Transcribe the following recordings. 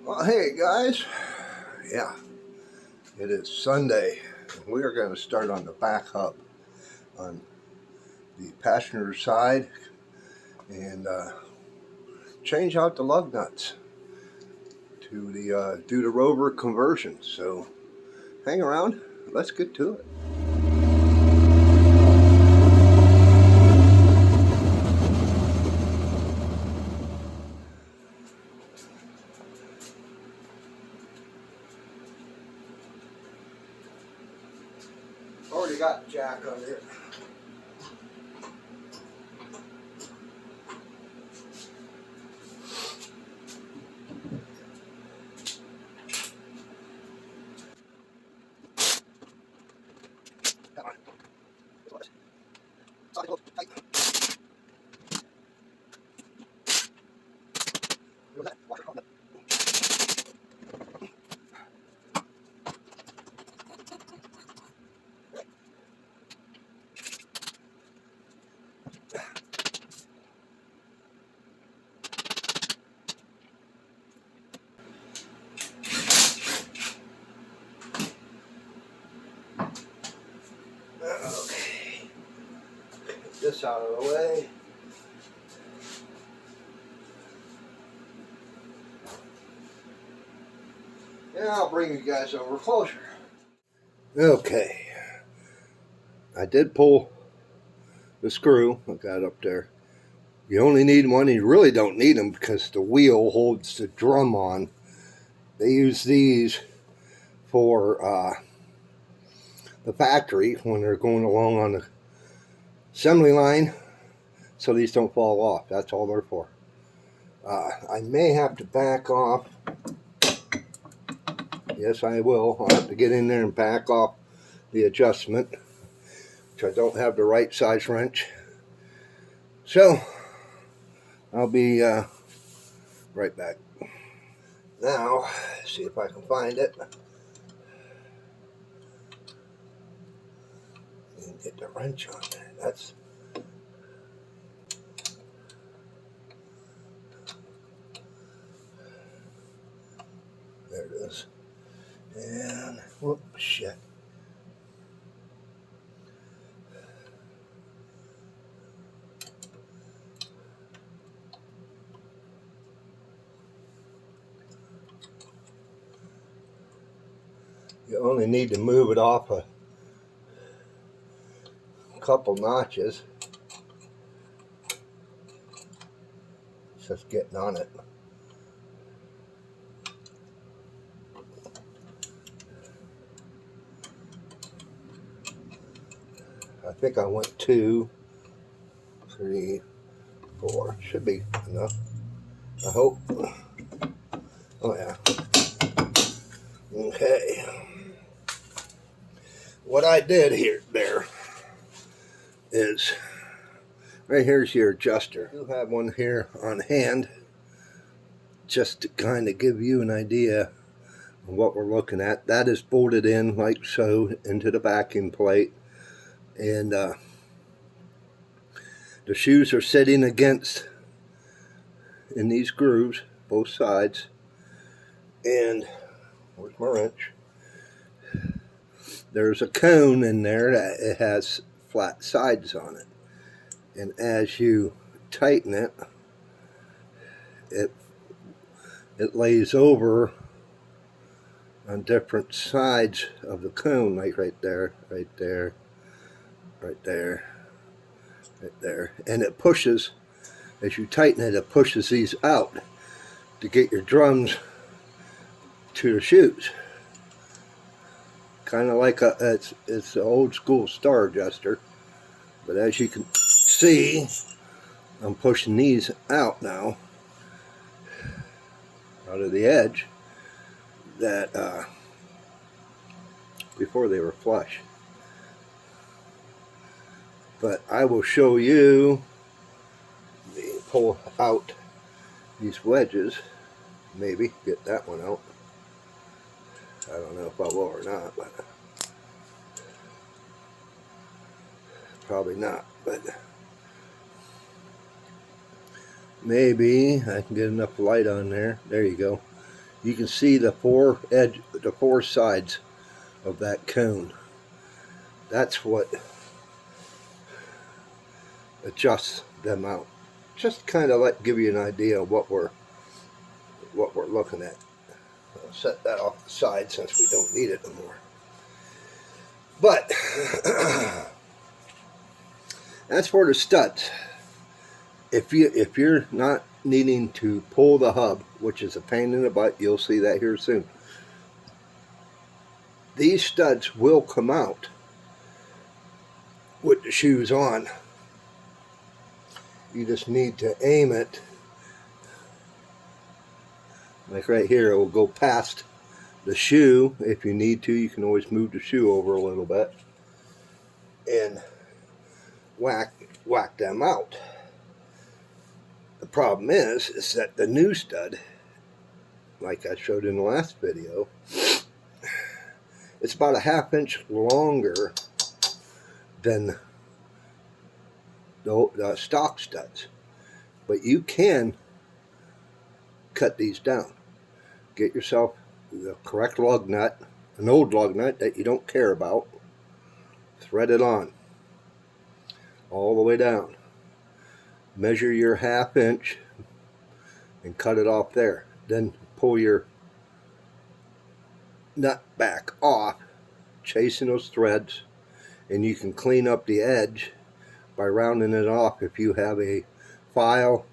Well, hey guys, yeah, it is Sunday. We are going to start on the back hub on the passenger side and change out the lug nuts to do the Rover conversion. So hang around, let's get to it. Already got the jack on it. Come on. Okay, get this out of the way. Yeah, I'll bring you guys over closer. Okay, I did pull the screw. I got it up there. You only need one. You really don't need them because the wheel holds the drum on. They use these for the factory when they're going along on the assembly line, so these don't fall off. That's all they're for. I may have to back off. Yes, I will. I'll have to get in there and back off the adjustment, which I don't have the right size wrench. So I'll be right back. Now, see if I can find it and get the wrench on there. There it is. And whoop, shit. You only need to move it off a couple notches. It's just getting on it. I think I went 2, 3, 4. Should be enough. I hope. Oh yeah. Okay. What I did there is, right here's your adjuster. You have one here on hand, just to kind of give you an idea of what we're looking at. That is bolted in like so into the backing plate, and the shoes are sitting against in these grooves, both sides. And where's my wrench? There's a cone in there that it has flat sides on it, and as you tighten it, it lays over on different sides of the cone, like right there, right there, right there, right there, and it pushes. As you tighten it, it pushes these out to get your drums to the shoes. Kind of like it's an old school star adjuster, but as you can see, I'm pushing these out now, out of the edge, that before they were flush. But I will show you, pull out these wedges, maybe get that one out. I don't know if I will or not, but probably not, but maybe I can get enough light on there. There you go. you can see the four sides of that cone. That's what adjusts them out. Just kind of give you an idea of what we're looking at. I'll set that off the side since we don't need it anymore. But that's for the studs. If you're not needing to pull the hub, which is a pain in the butt, you'll see that here soon. These studs will come out with the shoes on. You just need to aim it. Like right here, it will go past the shoe. If you need to, you can always move the shoe over a little bit and whack them out. The problem is that the new stud, like I showed in the last video, it's about a 1/2 inch longer than the stock studs. But you can cut these down. Get yourself the correct lug nut, an old lug nut that you don't care about, thread it on all the way down. Measure your 1/2 inch and cut it off there. Then pull your nut back off, chasing those threads, and you can clean up the edge by rounding it off. If you have a file,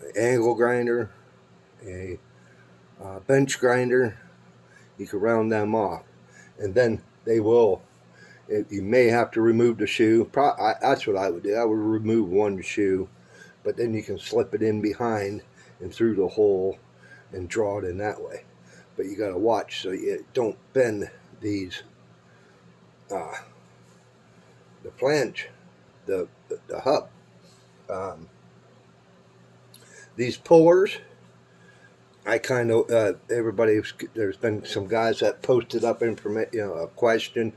an angle grinder, a bench grinder, you can round them off, and then they will. You may have to remove the shoe. That's what I would do. I would remove one shoe, but then you can slip it in behind and through the hole and draw it in that way. But you got to watch so you don't bend these, the flange, the hub. These pullers, I kind of there's been some guys that posted up a question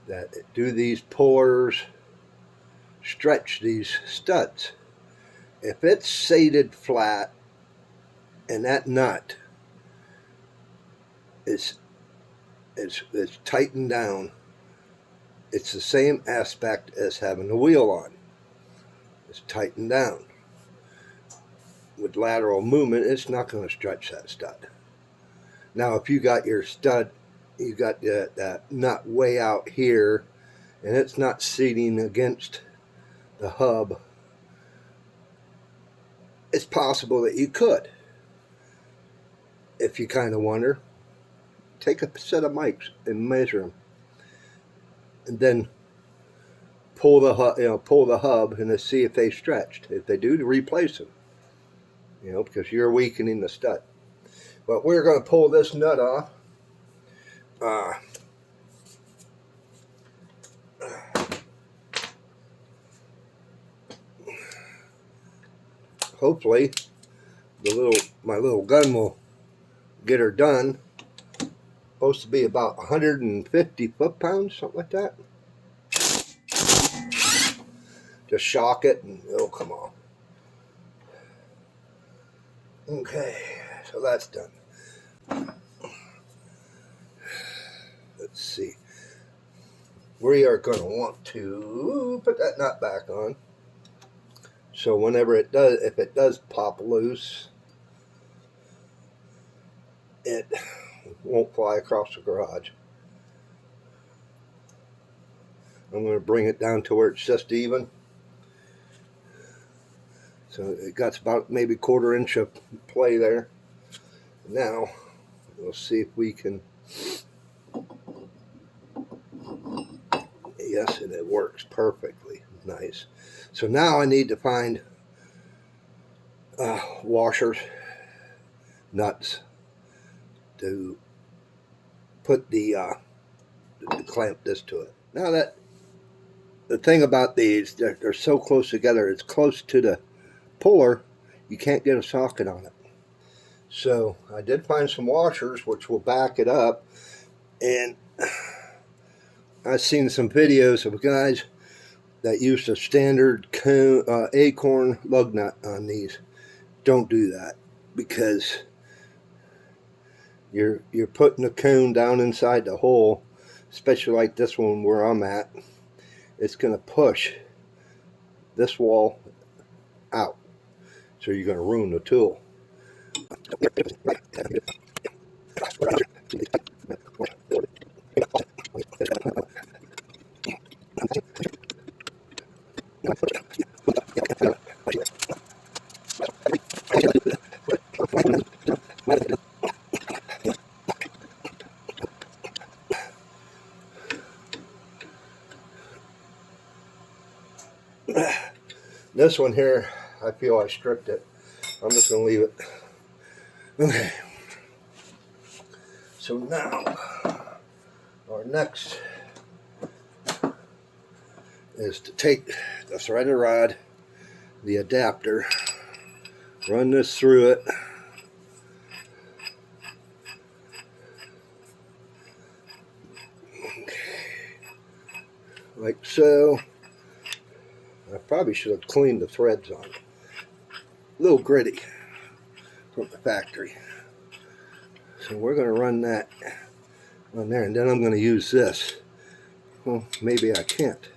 that do these pullers stretch these studs. If it's sated flat and that nut is tightened down, it's the same aspect as having the wheel on. It's tightened down. With lateral movement, it's not going to stretch that stud. Now, if you got your stud, you got that nut way out here, and it's not seating against the hub, it's possible that you could. If you kind of wonder, take a set of mics and measure them, and then pull the hub and see if they stretched. If they do, to replace them. Because you're weakening the stud. But we're going to pull this nut off. Hopefully, my little gun will get her done. Supposed to be about 150 foot-pounds, something like that. Just shock it and it'll come off. Okay, so that's done. Let's see. We are going to want to put that nut back on. So whenever it does, if it does pop loose, it won't fly across the garage. I'm going to bring it down to where it's just even. So it got about maybe 1/4 inch of play there. Now, we'll see if we can. Yes, and it works perfectly. Nice. So now I need to find washers, nuts, to put to clamp this to it. Now the thing about these, they're so close together, it's close to the puller, you can't get a socket on it. So I did find some washers which will back it up, and I've seen some videos of guys that used a standard acorn lug nut on these. Don't do that, because you're putting the cone down inside the hole, especially like this one where I'm at. It's going to push this wall out, so you're going to ruin the tool. This one here, I feel I stripped it. I'm just going to leave it. Okay. So now, our next is to take the threaded rod, the adapter, run this through it. Like so. I probably should have cleaned the threads on it. A little gritty from the factory. So we're going to run that on there, and then I'm going to use this. Well, maybe I can't.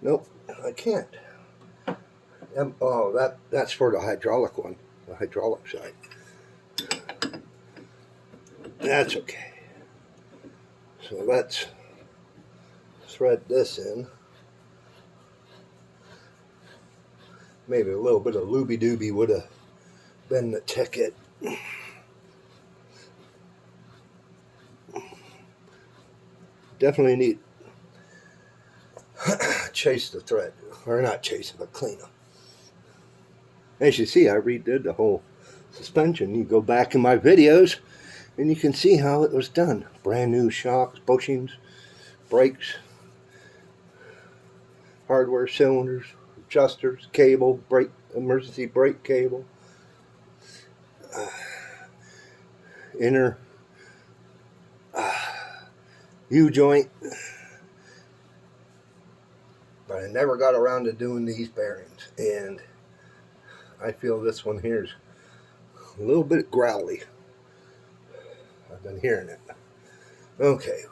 Nope, I can't. Oh, that's for the hydraulic one, the hydraulic side. That's okay. So let's thread this in. Maybe a little bit of looby-dooby would have been the ticket. Definitely need chase the thread, or not chase it, but clean them. As you see, I redid the whole suspension. You go back in my videos and you can see how it was done. Brand new shocks, bushings, brakes, hardware cylinders, adjusters, cable, brake, emergency brake cable, inner U-joint. But I never got around to doing these bearings, and I feel this one here is a little bit growly. I've been hearing it. Okay.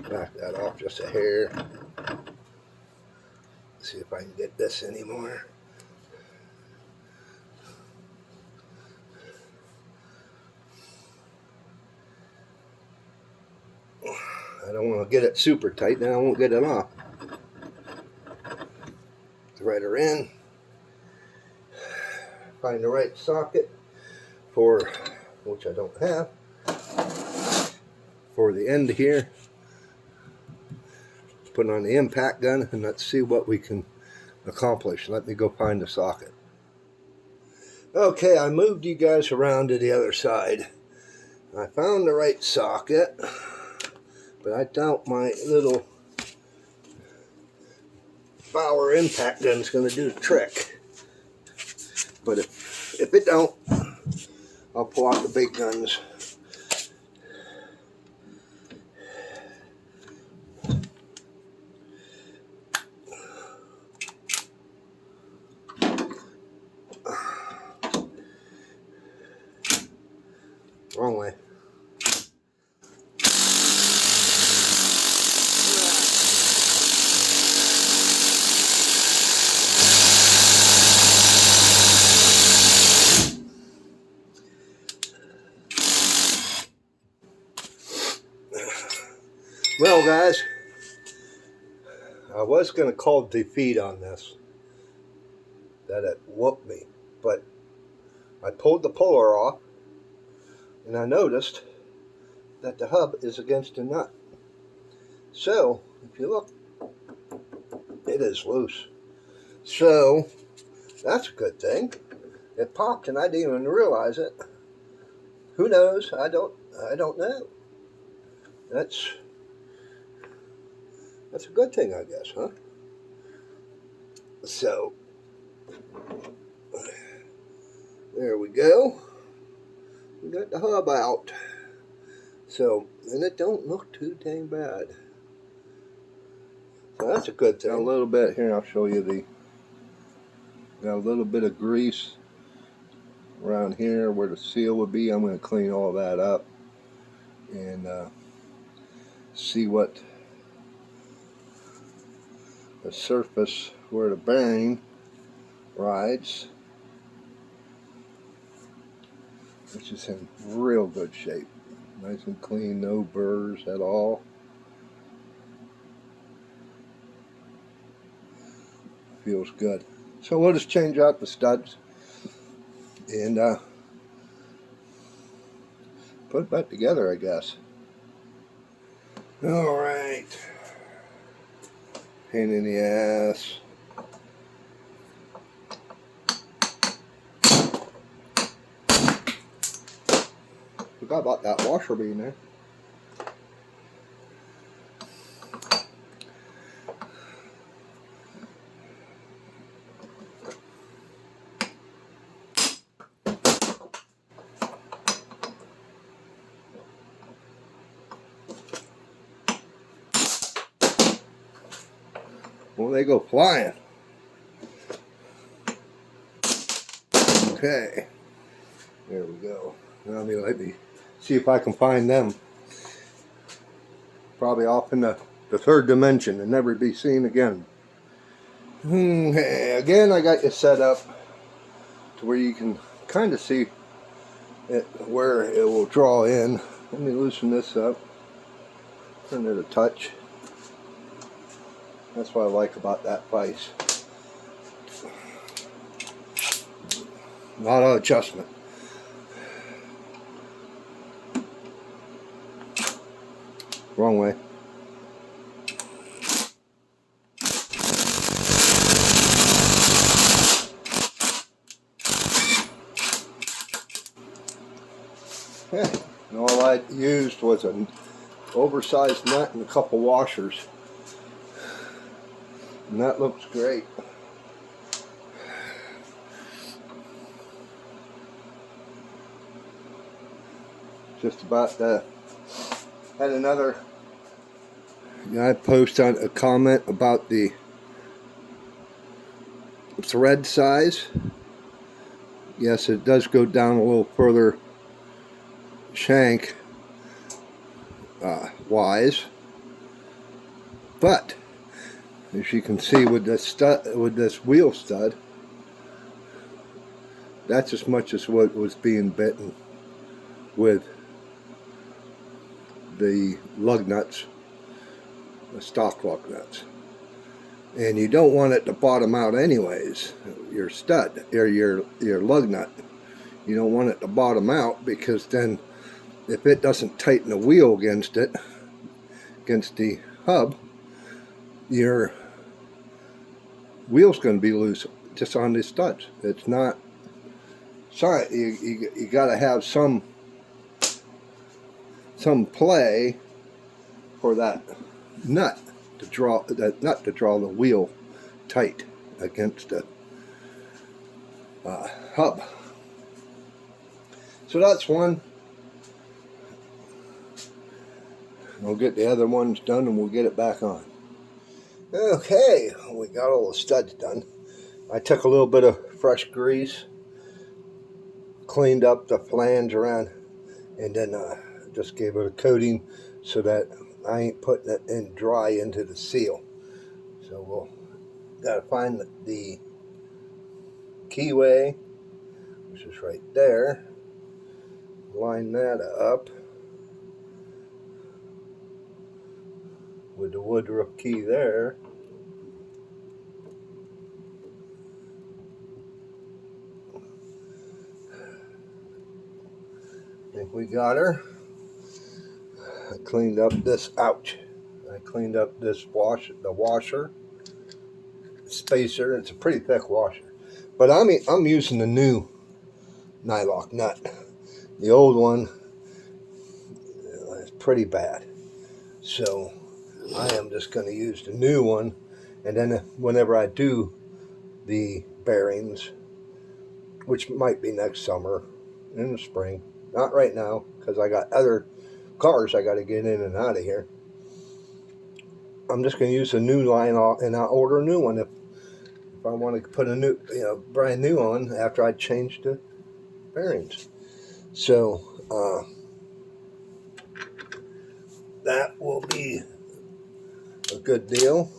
Back that off just a hair. See if I can get this anymore. I don't want to get it super tight, then I won't get it off. Thread her in. Find the right socket for, which I don't have, for the end here. Put on the impact gun, and let's see what we can accomplish. Let me go find the socket. Okay, I moved you guys around to the other side. I found the right socket, but I doubt my little Spitfire impact gun is going to do the trick. But if it don't, I'll pull out the big guns. Wrong way. Well, guys, I was going to call defeat on this, that it whooped me, but I pulled the puller off, and I noticed that the hub is against the nut. So, if you look, it is loose. So, that's a good thing. It popped and I didn't even realize it. Who knows? I don't know. That's a good thing, I guess, huh? So, there we go. We got the hub out. So, and it don't look too dang bad. So that's a good thing. A little bit here, I'll show you got a little bit of grease around here where the seal would be. I'm going to clean all that up and see what the surface where the bearing rides, which is in real good shape. Nice and clean, no burrs at all. Feels good. So we'll just change out the studs and put it back together, I guess. Alright. Pain in the ass. Forgot about that washer being there. Well, they go flying. Okay. There we go. Now let me see if I can find them. Probably off in the third dimension and never be seen again. Okay. Again, I got you set up to where you can kind of see it, where it will draw in. Let me loosen this up. Turn it a touch. That's what I like about that vise. A lot of adjustment. Wrong way. Okay. And all I used was an oversized nut and a couple washers. And that looks great. Just about had another guy post on a comment about the thread size. Yes, it does go down a little further shank wise, but as you can see with this stud, with this wheel stud, that's as much as what was being bitten with the lug nuts, the stock lug nuts. And you don't want it to bottom out anyways, your stud or your lug nut. You don't want it to bottom out, because then if it doesn't tighten the wheel against it, against the hub, your wheel's going to be loose just on the studs. It's not, sorry, you got to have some play for that nut to draw the wheel tight against the hub. So that's one. We'll get the other ones done and we'll get it back on. Okay, we got all the studs done. I took a little bit of fresh grease, cleaned up the flange around, and then just gave it a coating so that I ain't putting it in dry into the seal. So we'll gotta find the keyway, which is right there. Line that up with the Woodruff key there. I think we got her. I cleaned up this, ouch. I cleaned up this the washer, spacer. It's a pretty thick washer. But I'm using the new nylock nut. The old one is pretty bad. So I am just going to use the new one, and then whenever I do the bearings, which might be next summer, in the spring, not right now, because I got other cars I got to get in and out of here. I'm just going to use a new line and I'll order a new one if I want to put a new, brand new on after I change the bearings. So that will be a good deal.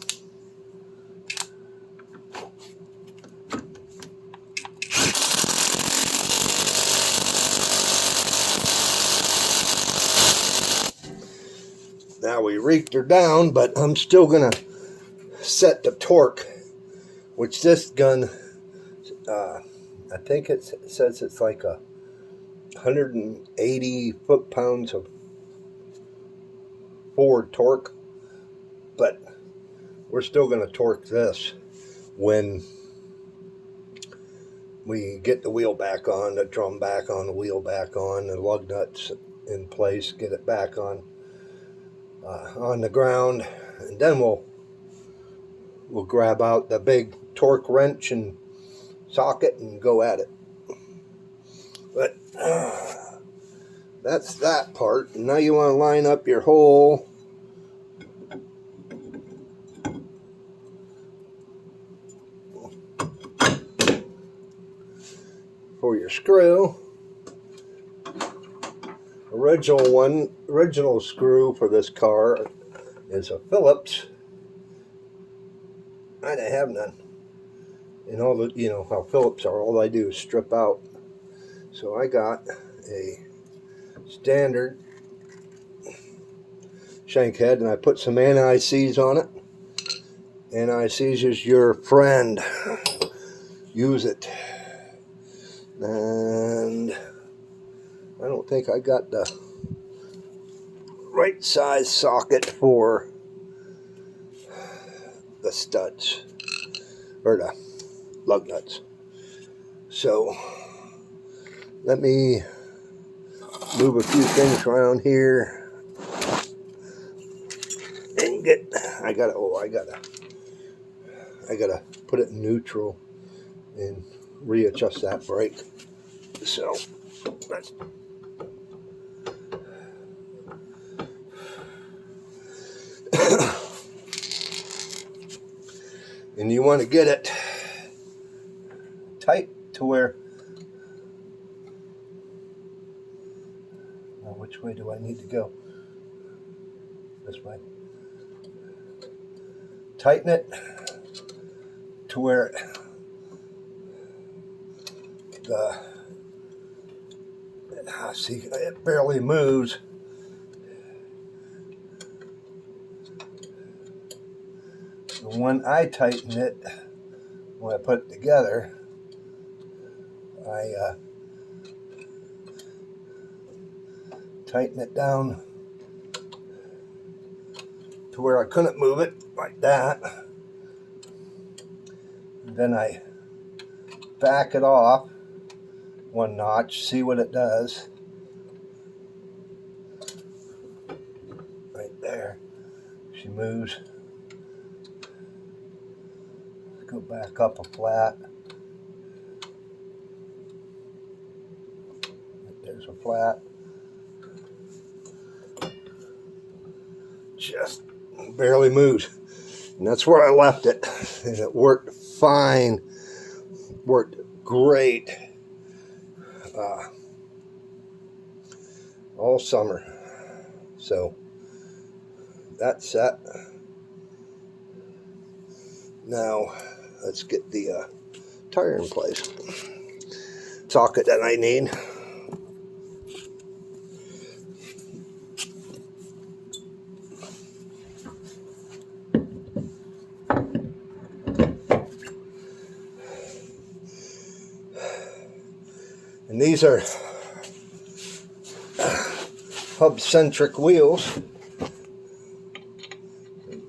Now we reeked her down, but I'm still gonna set the torque, which this gun, I think it says it's like 180 foot-pounds of forward torque, but we're still going to torque this when we get the wheel back on, the drum back on, the wheel back on, the lug nuts in place, get it back on the ground, and then we'll grab out the big torque wrench and socket and go at it. But that's that part. Now you want to line up your hole for your screw. Original screw for this car is a Phillips. I didn't have none. And all the, you know how Phillips are, all I do is strip out. So I got a standard shank head, and I put some anti-seize on it. Anti-seize is your friend. Use it. And I don't think I got the right size socket for the studs or the lug nuts. So let me move a few things around here and I gotta put it in neutral and readjust that brake. So that's and you want to get it tight to where, now which way do I need to go? This way. Tighten it to where see, it barely moves. And when I tighten it, when I put it together, I tighten it down to where I couldn't move it like that. And then I back it off one notch, see what it does. Right there. She moves. Go back up a flat. There's a flat. Just barely moves. And that's where I left it. And it worked fine. Worked great. All summer. So that's set. Now let's get the tire in place. Socket that I need. And these are hub-centric wheels.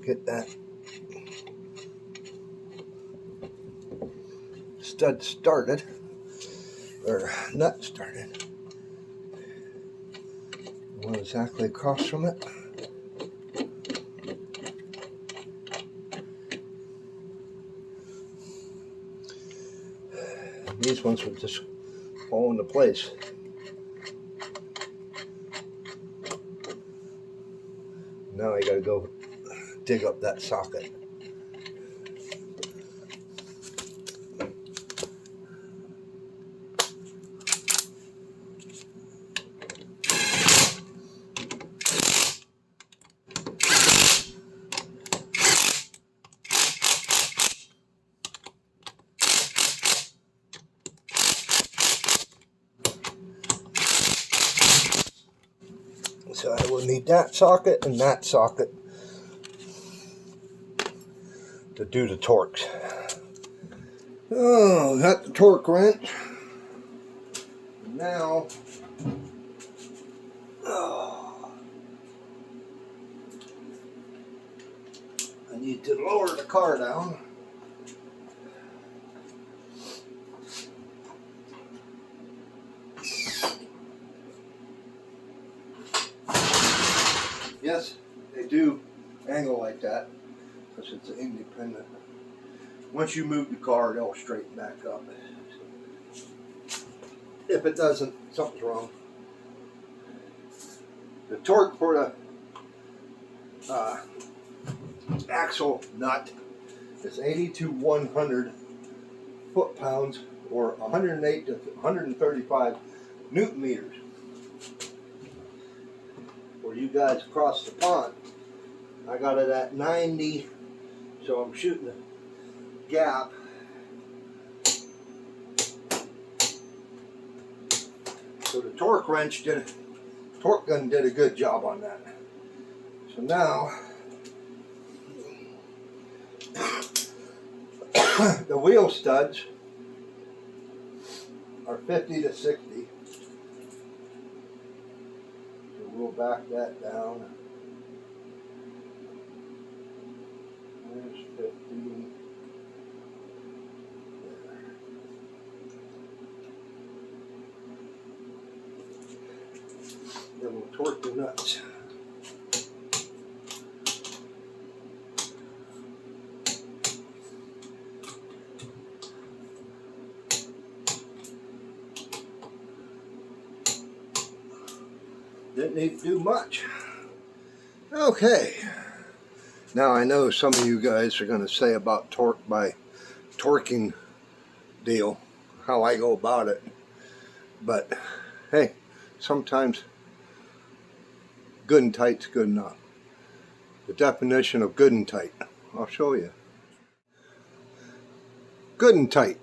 Get that stud started, or nut started. One exactly across from it. These ones would just fall into place. Now I gotta go dig up that socket. So I will need that socket and that socket to do the torques. Oh, got the torque wrench. Now, I need to lower the car down. Yes, they do angle like that because it's an independent. Once you move the car, they'll straighten back up. If it doesn't, something's wrong. The torque for the axle nut is 80 to 100 foot-pounds, or 108 to 135 newton meters. For you guys across the pond, I got it at 90, so I'm shooting a gap. So the torque gun did a good job on that. So now the wheel studs are 50 to 60. So we'll back that down. There's 50. Then we'll torque the nuts. Didn't need to do much. Okay. Now I know some of you guys are going to say about torque by torquing deal, how I go about it. But hey, sometimes good and tight's good enough. The definition of good and tight, I'll show you. Good and tight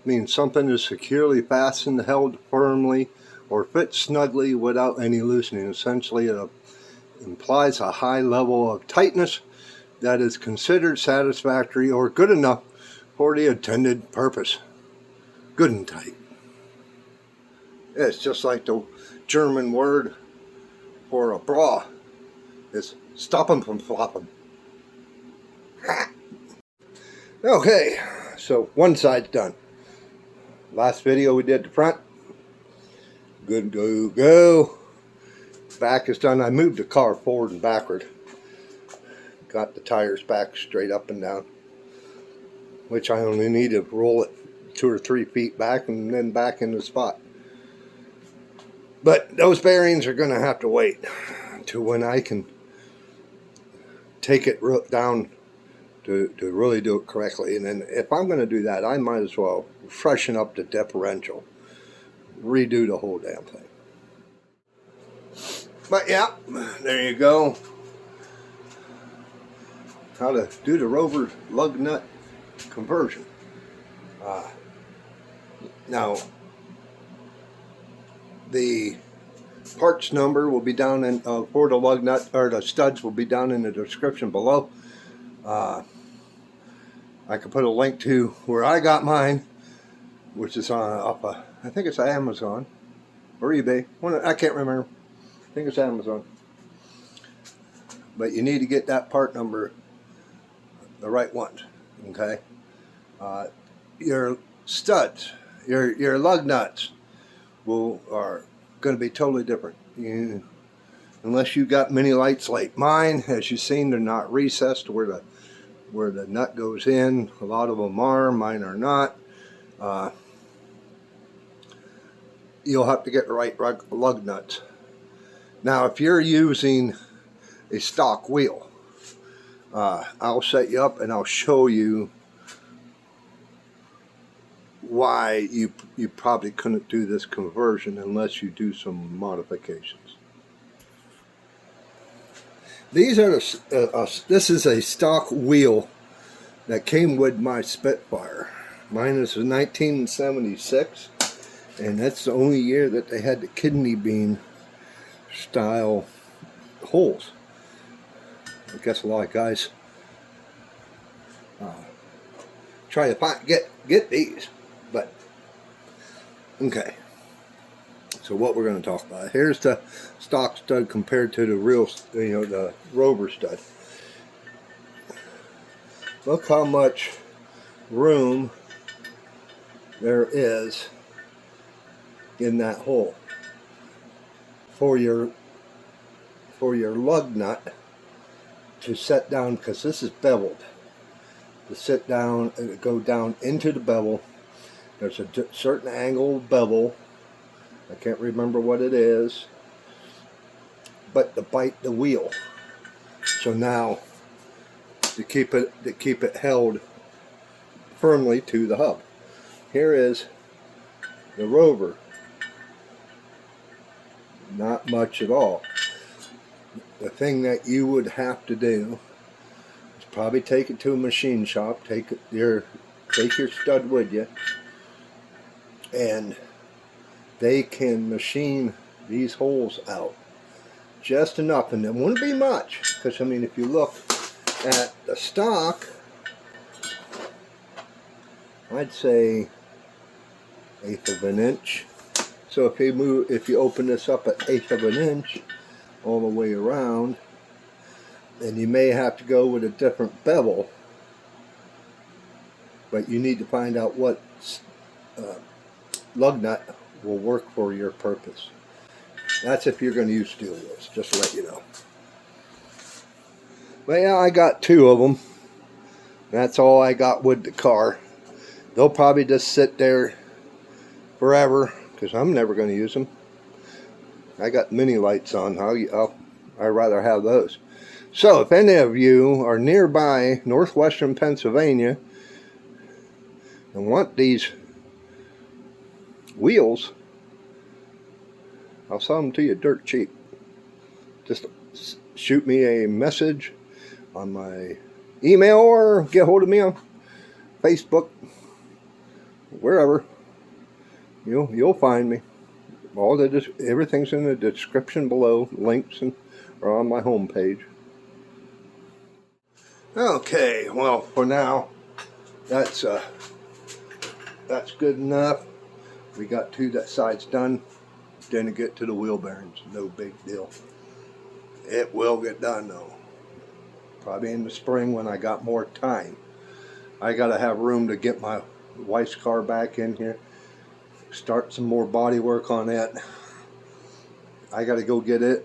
means something is securely fastened, held firmly, or fits snugly without any loosening. Essentially, it implies a high level of tightness that is considered satisfactory or good enough for the intended purpose. Good and tight. It's just like the German word for a bra. It's stop 'em from flopping. Okay, so one side's done. Last video we did the front. Good go. Back is done. I moved the car forward and backward. Got the tires back straight up and down, which I only need to roll it 2 or 3 feet back and then back in the spot. But those bearings are going to have to wait to when I can take it down to really do it correctly. And then if I'm going to do that, I might as well freshen up the differential, redo the whole damn thing. But yeah, there you go. How to do the Rover lug nut conversion. Now, the parts number will be down in for the lug nut, or the studs will be down in the description below. I can put a link to where I got mine, which is on I think it's Amazon or eBay. I can't remember. I think it's Amazon. But you need to get that part number, the right ones. Okay. Your studs, your lug nuts are going to be totally different. Unless you got Minilights like mine, as you've seen, they're not recessed where the nut goes in. A lot of them are. Mine are not. You'll have to get the right lug nuts. Now, if you're using a stock wheel, I'll set you up and I'll show you why you probably couldn't do this conversion unless you do some modifications. These are this is a stock wheel that came with my Spitfire. Mine is a 1976, and that's the only year that they had the kidney bean style holes. I guess a lot of guys try to get these, but okay. So what we're going to talk about, here's the stock stud compared to the real, the Rover stud. Look how much room there is in that hole for your lug nut to set down, because this is beveled, to sit down and go down into the bevel. There's a certain angle bevel, I can't remember what it is, but to bite the wheel. So now to keep it held firmly to the hub. Here is the Rover. Not much at all. The thing that you would have to do is probably take it to a machine shop, take your stud with you, and they can machine these holes out just enough, and it wouldn't be much, because I mean, if you look at the stock, I'd say 1/8 of an inch. So if you open this up at 1/8 of an inch all the way around, then you may have to go with a different bevel, but you need to find out what lug nut will work for your purpose. That's if you're going to use steel wheels, just to let you know. But yeah, I got 2 of them. That's all I got with the car. They'll probably just sit there forever, because I'm never going to use them. I got Minilights on. I'd rather have those. So if any of you are nearby northwestern Pennsylvania and want these wheels, I'll sell them to you dirt cheap. Just shoot me a message on my email or get hold of me on Facebook, wherever. You'll find me. Everything's in the description below. Links are on my home page. Okay, well, for now, that's good enough. We got 2 sides done. Didn't get to the wheel bearings. No big deal. It will get done though. Probably in the spring when I got more time. I gotta have room to get my wife's car back in here. Start some more body work on it. I gotta go get it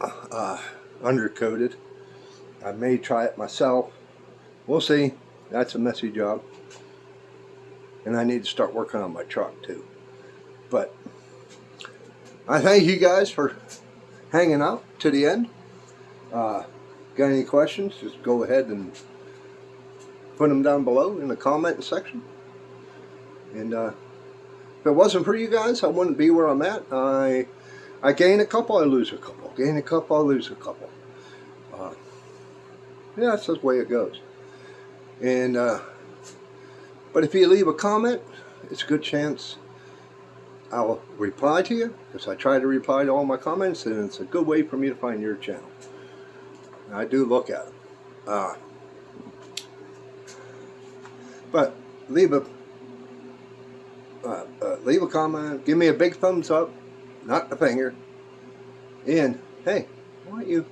undercoated. I may try it myself. We'll see. That's a messy job. And I need to start working on my truck too. But I thank you guys for hanging out to the end. Got any questions? Just go ahead and put them down below in the comment section. And if it wasn't for you guys, I wouldn't be where I'm at. I gain a couple, I lose a couple. Gain a couple, I lose a couple. Yeah, that's the way it goes. And but if you leave a comment, it's a good chance I'll reply to you, because I try to reply to all my comments, and it's a good way for me to find your channel. And I do look at them. But leave a comment, give me a big thumbs up, not the finger, and hey, why don't you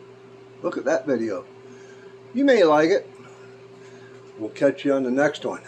look at that video? You may like it. We'll catch you on the next one.